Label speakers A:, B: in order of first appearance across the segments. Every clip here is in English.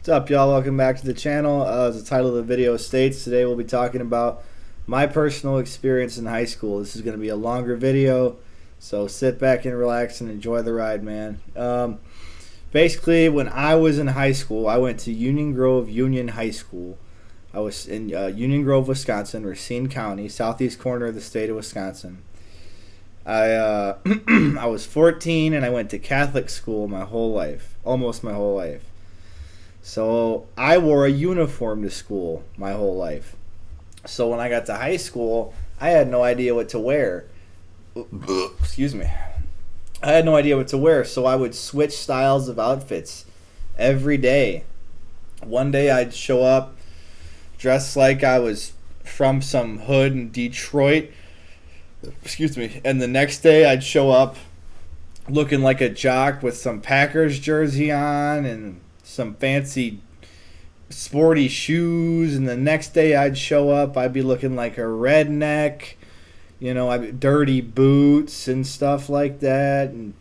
A: What's up, y'all? Welcome back to the channel. As the title of the video states, today we'll be talking about my personal experience in high school. This is going to be a longer video, so sit back and relax and enjoy the ride, man. Basically, when I was in high school, I went to Union Grove Union High School. I was in Union Grove, Wisconsin, Racine County, southeast corner of the state of Wisconsin. I I was 14 and I went to Catholic school my whole life, almost my whole life. So I wore a uniform to school my whole life. So when I got to high school, I had no idea what to wear. Excuse me. I had no idea what to wear, so I would switch styles of outfits every day. One day I'd show up dressed like I was from some hood in Detroit. Excuse me. And the next day I'd show up looking like a jock with some Packers jersey on and some fancy sporty shoes, and the next day I'd show up, I'd be looking like a redneck, dirty boots and stuff like that. And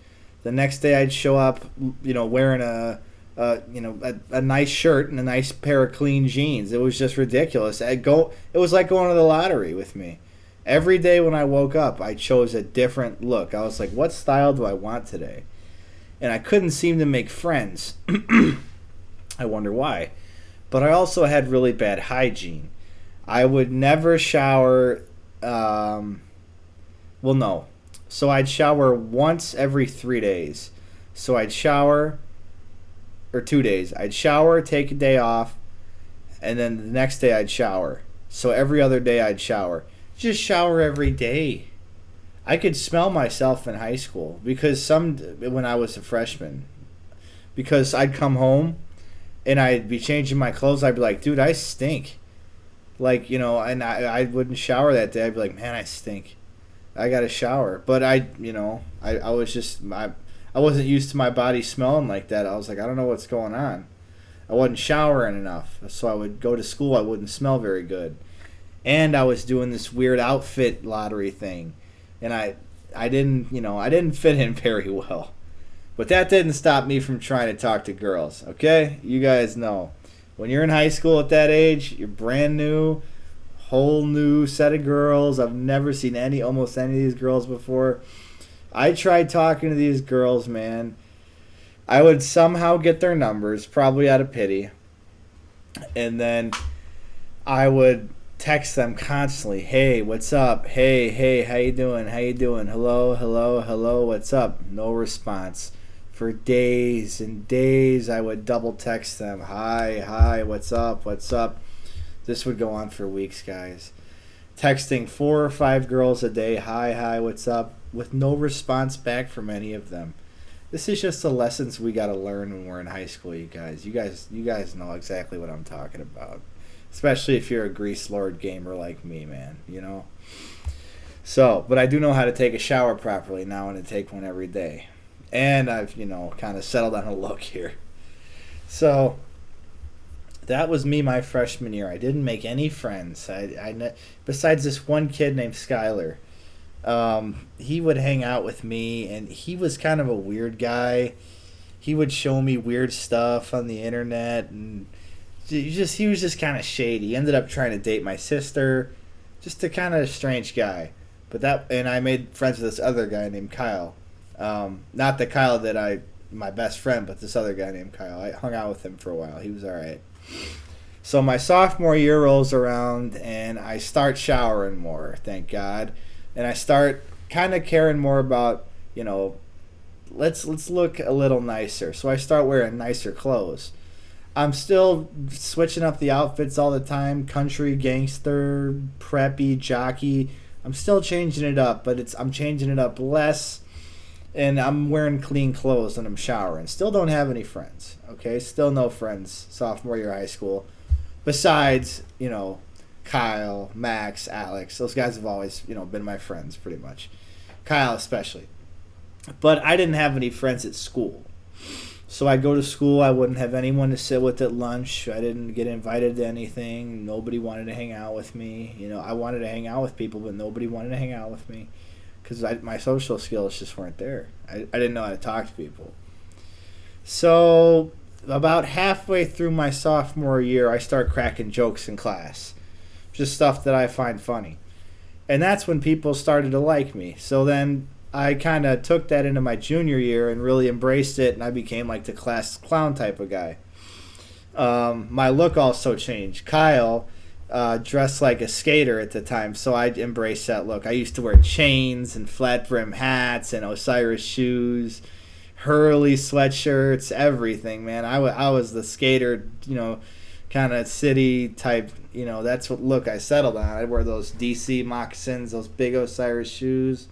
A: the next day I'd show up, wearing a nice shirt and a nice pair of clean jeans. It was just ridiculous. It was like going to the lottery with me. Every day when I woke up, I chose a different look. I was like, what style do I want today? And I couldn't seem to make friends. I wonder why. But I also had really bad hygiene. I would never shower. No. So I'd shower once every 3 days. So I'd shower, or 2 days. I'd shower, take a day off, and then the next day I'd shower. So every other day I'd shower. Just shower every day. I could smell myself in high school when I was a freshman, because I'd come home and I'd be changing my clothes. I'd be like, dude, I stink. And I wouldn't shower that day. I'd be like, man, I stink. I got to shower. But I wasn't used to my body smelling like that. I was like, I don't know what's going on. I wasn't showering enough. So I would go to school. I wouldn't smell very good. And I was doing this weird outfit lottery thing. And I didn't fit in very well. But that didn't stop me from trying to talk to girls, okay? You guys know. When you're in high school at that age, you're brand new, whole new set of girls. I've never seen almost any of these girls before. I tried talking to these girls, man. I would somehow get their numbers, probably out of pity. And then I would text them constantly. Hey, what's up? Hey, how you doing? How you doing? Hello, what's up? No response. For days and days, I would double text them. Hi, what's up? This would go on for weeks, guys. Texting 4 or 5 girls a day. Hi, what's up? With no response back from any of them. This is just the lessons we got to learn when we're in high school, you guys. You guys know exactly what I'm talking about. Especially if you're a Grease Lord gamer like me, man. So, but I do know how to take a shower properly now and to take one every day. And I've, kind of settled on a look here. So, that was me my freshman year. I didn't make any friends. Besides this one kid named Skyler. He would hang out with me, and he was kind of a weird guy. He would show me weird stuff on the internet, and he was just kind of shady. He ended up trying to date my sister. Just a kind of strange guy. And I made friends with this other guy named Kyle. Not the Kyle my best friend, but this other guy named Kyle. I hung out with him for a while. He was all right. So my sophomore year rolls around, and I start showering more, thank God. And I start kind of caring more about, let's look a little nicer. So I start wearing nicer clothes. I'm still switching up the outfits all the time. Country, gangster, preppy, jockey. I'm still changing it up, but I'm changing it up less. And I'm wearing clean clothes when I'm showering. Still don't have any friends, okay? Still no friends sophomore year of high school. Besides, Kyle, Max, Alex. Those guys have always, been my friends pretty much. Kyle especially. But I didn't have any friends at school. So I'd go to school. I wouldn't have anyone to sit with at lunch. I didn't get invited to anything. Nobody wanted to hang out with me. I wanted to hang out with people, but nobody wanted to hang out with me because my social skills just weren't there. I didn't know how to talk to people. So about halfway through my sophomore year, I start cracking jokes in class, just stuff that I find funny. And that's when people started to like me. So then I kind of took that into my junior year and really embraced it, and I became like the class clown type of guy. My look also changed. Kyle dressed like a skater at the time, so I embraced that look. I used to wear chains and flat brim hats and Osiris shoes, Hurley sweatshirts, everything, man. I was the skater, kind of city type, that's what look I settled on. I'd wear those DC moccasins, those big Osiris shoes.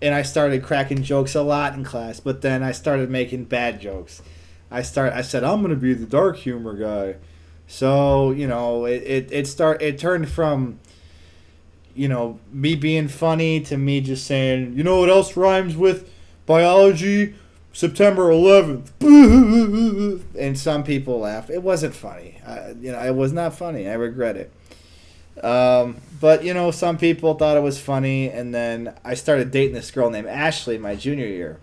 A: And I started cracking jokes a lot in class, but then I started making bad jokes. I said I'm gonna be the dark humor guy. So, it turned from, me being funny to me just saying, you know what else rhymes with biology? September 11th. And some people laugh. It wasn't funny. It was not funny. I regret it. But, some people thought it was funny. And then I started dating this girl named Ashley my junior year.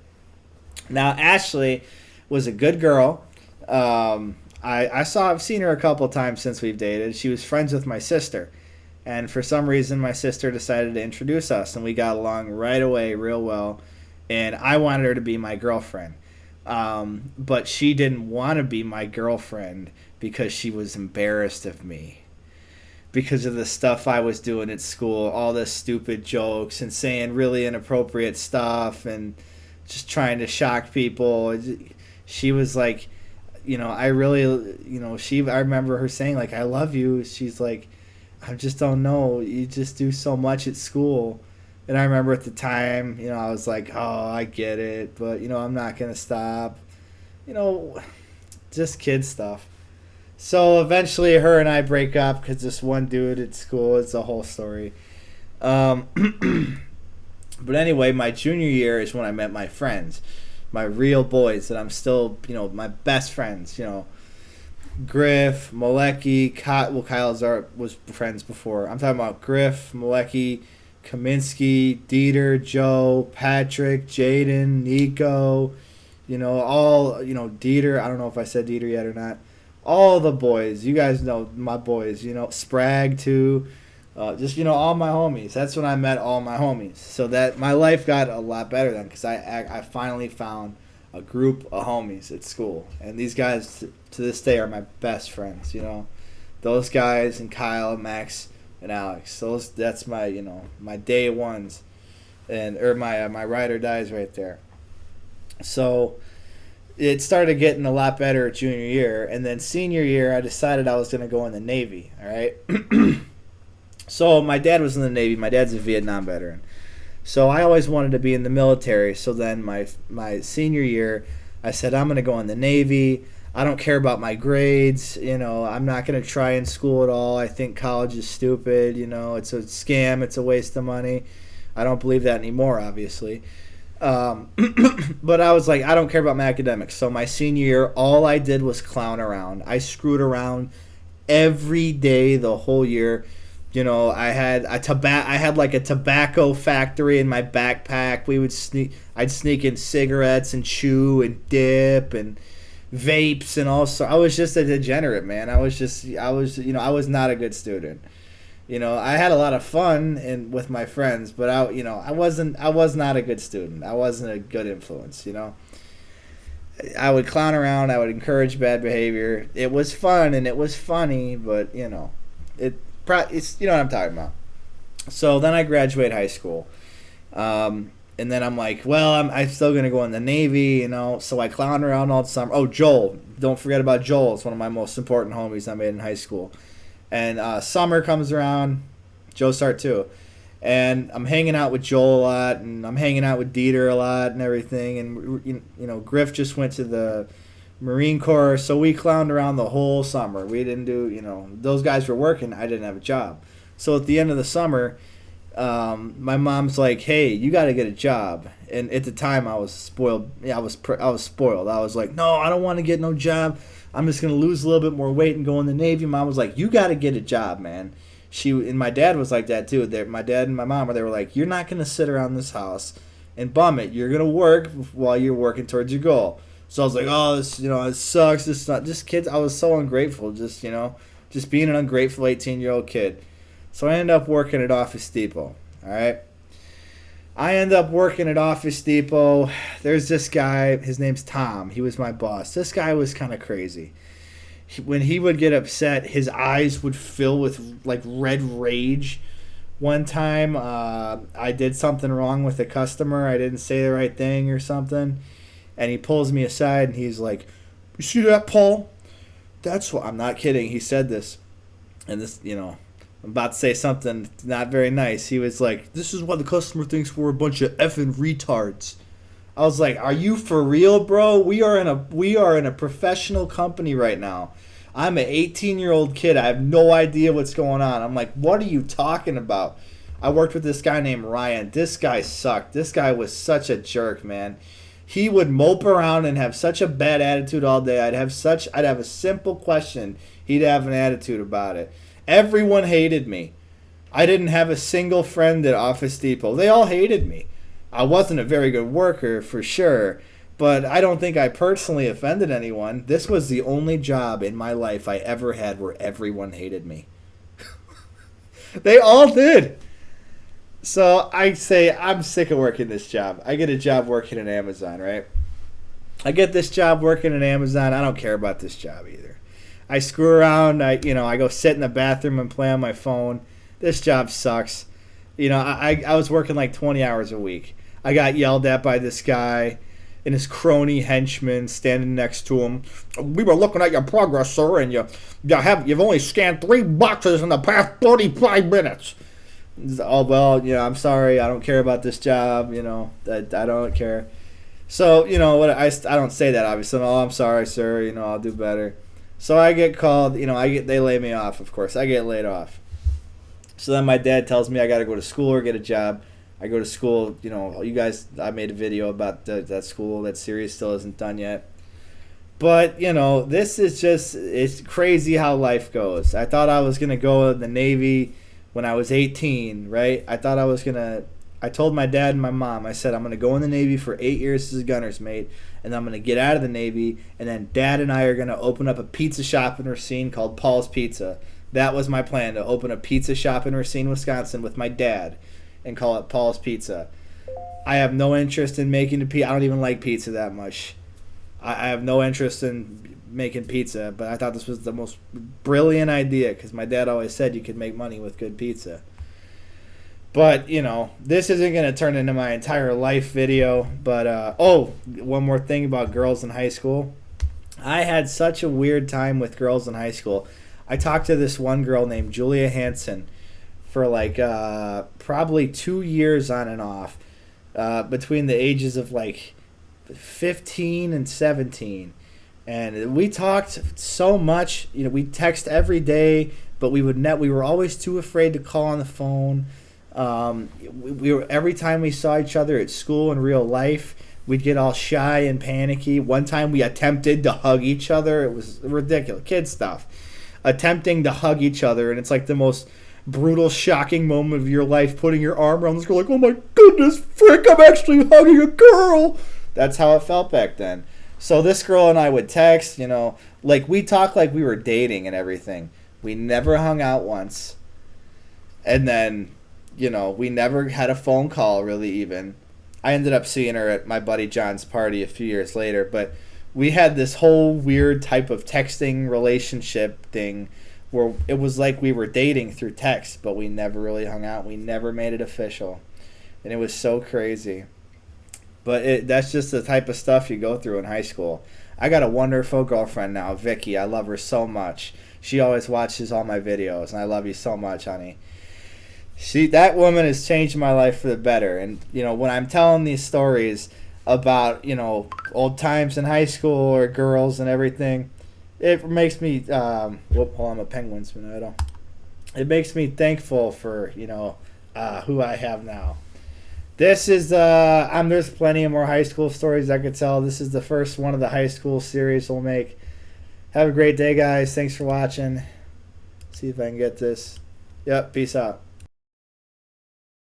A: Now, Ashley was a good girl. I've seen her a couple times since we've dated. She was friends with my sister. And for some reason, my sister decided to introduce us. And we got along right away real well. And I wanted her to be my girlfriend. But she didn't want to be my girlfriend because she was embarrassed of me. Because of the stuff I was doing at school, all the stupid jokes and saying really inappropriate stuff and just trying to shock people. She was like, I remember her saying, like, I love you. She's like, I just don't know. You just do so much at school. And I remember at the time, I was like, oh, I get it, but, I'm not going to stop. Just kid stuff. So eventually her and I break up because this one dude at school, it's a whole story. But anyway, my junior year is when I met my friends, my real boys that I'm still, my best friends, Griff, Malecki, Kyle was friends before. I'm talking about Griff, Malecki, Kaminsky, Dieter, Joe, Patrick, Jaden, Nico, Dieter. I don't know if I said Dieter yet or not. All the boys. You guys know my boys, Sprag too. All my homies. That's when I met all my homies. So that my life got a lot better then because I finally found a group of homies at school. And these guys to this day are my best friends, Those guys and Kyle and Max and Alex. That's my my day ones, or my ride or dies right there. So it started getting a lot better at junior year, and then senior year I decided I was going to go in the Navy. All right. So my dad was in the Navy. My dad's a Vietnam veteran, so I always wanted to be in the military. So then my senior year, I said I'm going to go in the Navy. I don't care about my grades, I'm not going to try in school at all. I think college is stupid, it's a scam, it's a waste of money. I don't believe that anymore, obviously. But I was like, I don't care about my academics. So my senior year, all I did was clown around. I screwed around every day the whole year. I had like a tobacco factory in my backpack. I'd sneak in cigarettes and chew and dip and vapes and all. So I was just a degenerate, man. I was not a good student. I had a lot of fun with my friends, but I was not a good student. I wasn't a good influence. I would clown around. I would encourage bad behavior. It was fun and it was funny, but it's what I'm talking about. So then I graduate high school. And then I'm like, well, I'm still going to go in the Navy, So I clown around all the summer. Oh, Joel. Don't forget about Joel. It's one of my most important homies I made in high school. And summer comes around. Joe start too. And I'm hanging out with Joel a lot. And I'm hanging out with Dieter a lot and everything. And, Griff just went to the Marine Corps. So we clowned around the whole summer. We didn't do, those guys were working. I didn't have a job. So at the end of the summer, my mom's like, hey, you got to get a job. And at the time I was spoiled. Yeah, I was spoiled. I was like, no, I don't want to get no job. I'm just going to lose a little bit more weight and go in the Navy. Mom was like, you got to get a job, man. And my dad was like that too. My dad and my mom, they were like, you're not going to sit around this house and bum it. You're going to work while you're working towards your goal. So I was like, oh, this, it sucks. This is not just kids. I was so ungrateful. Just being an ungrateful 18-year-old kid. So I ended up working at Office Depot. All right. I end up working at Office Depot. There's this guy. His name's Tom. He was my boss. This guy was kind of crazy. When he would get upset, his eyes would fill with like red rage. One time, I did something wrong with a customer. I didn't say the right thing or something. And he pulls me aside and he's like, "You see that, Paul? That's what," I'm not kidding. He said this. And this, I'm about to say something not very nice. He was like, "This is what the customer thinks we're a bunch of effing retards." I was like, "Are you for real, bro? We are in a professional company right now. I'm an 18-year-old kid. I have no idea what's going on." I'm like, "What are you talking about?" I worked with this guy named Ryan. This guy sucked. This guy was such a jerk, man. He would mope around and have such a bad attitude all day. I'd have a simple question. He'd have an attitude about it. Everyone hated me. I didn't have a single friend at Office Depot. They all hated me. I wasn't a very good worker for sure, but I don't think I personally offended anyone. This was the only job in my life I ever had where everyone hated me. They all did. So I say I'm sick of working this job. I get a job working at Amazon, right? I get this job working at Amazon. I don't care about this job either. I screw around. I go sit in the bathroom and play on my phone. This job sucks. I was working like 20 hours a week. I got yelled at by this guy and his crony henchman standing next to him. "We were looking at your progress, sir, and you've only scanned 3 boxes in the past 35 minutes. "Oh, well, I'm sorry. I don't care about this job. I don't care." So, what I don't say that, obviously. "Oh, I'm sorry, sir. I'll do better." So I get called. They lay me off, of course. I get laid off. So then my dad tells me I got to go to school or get a job. I go to school. You guys, I made a video about that school. That series still isn't done yet. But, this is it's crazy how life goes. I thought I was going to go in the Navy when I was 18, right? I told my dad and my mom, I said, "I'm going to go in the Navy for 8 years as a gunner's mate, and I'm going to get out of the Navy, and then Dad and I are going to open up a pizza shop in Racine called Paul's Pizza." That was my plan, to open a pizza shop in Racine, Wisconsin with my dad and call it Paul's Pizza. I have no interest in making the pizza. I don't even like pizza that much. I have no interest in making pizza, but I thought this was the most brilliant idea because my dad always said you could make money with good pizza. But, this isn't going to turn into my entire life video. But, one more thing about girls in high school. I had such a weird time with girls in high school. I talked to this one girl named Julia Hansen for like probably 2 years on and off between the ages of like 15 and 17. And we talked so much. We text every day, but we were always too afraid to call on the phone. We were every time we saw each other at school in real life, we'd get all shy and panicky. One time we attempted to hug each other. It was ridiculous. Kid stuff. Attempting to hug each other, and it's like the most brutal, shocking moment of your life, putting your arm around this girl like, "Oh my goodness, frick, I'm actually hugging a girl." That's how it felt back then. So this girl and I would text, like we talked like we were dating and everything. We never hung out once. And then, we never had a phone call really even. I ended up seeing her at my buddy John's party a few years later, but we had this whole weird type of texting relationship thing where it was like we were dating through text, but we never really hung out. We never made it official. And it was so crazy. But that's just the type of stuff you go through in high school. I got a wonderful girlfriend now, Vicky. I love her so much. She always watches all my videos, and I love you so much, honey. That woman has changed my life for the better. And, when I'm telling these stories about, old times in high school or girls and everything, it makes me, hold on, I'm a Penguins fan. It makes me thankful for, who I have now. This is, there's plenty of more high school stories I could tell. This is the first one of the high school series we'll make. Have a great day, guys. Thanks for watching. See if I can get this. Yep, peace out.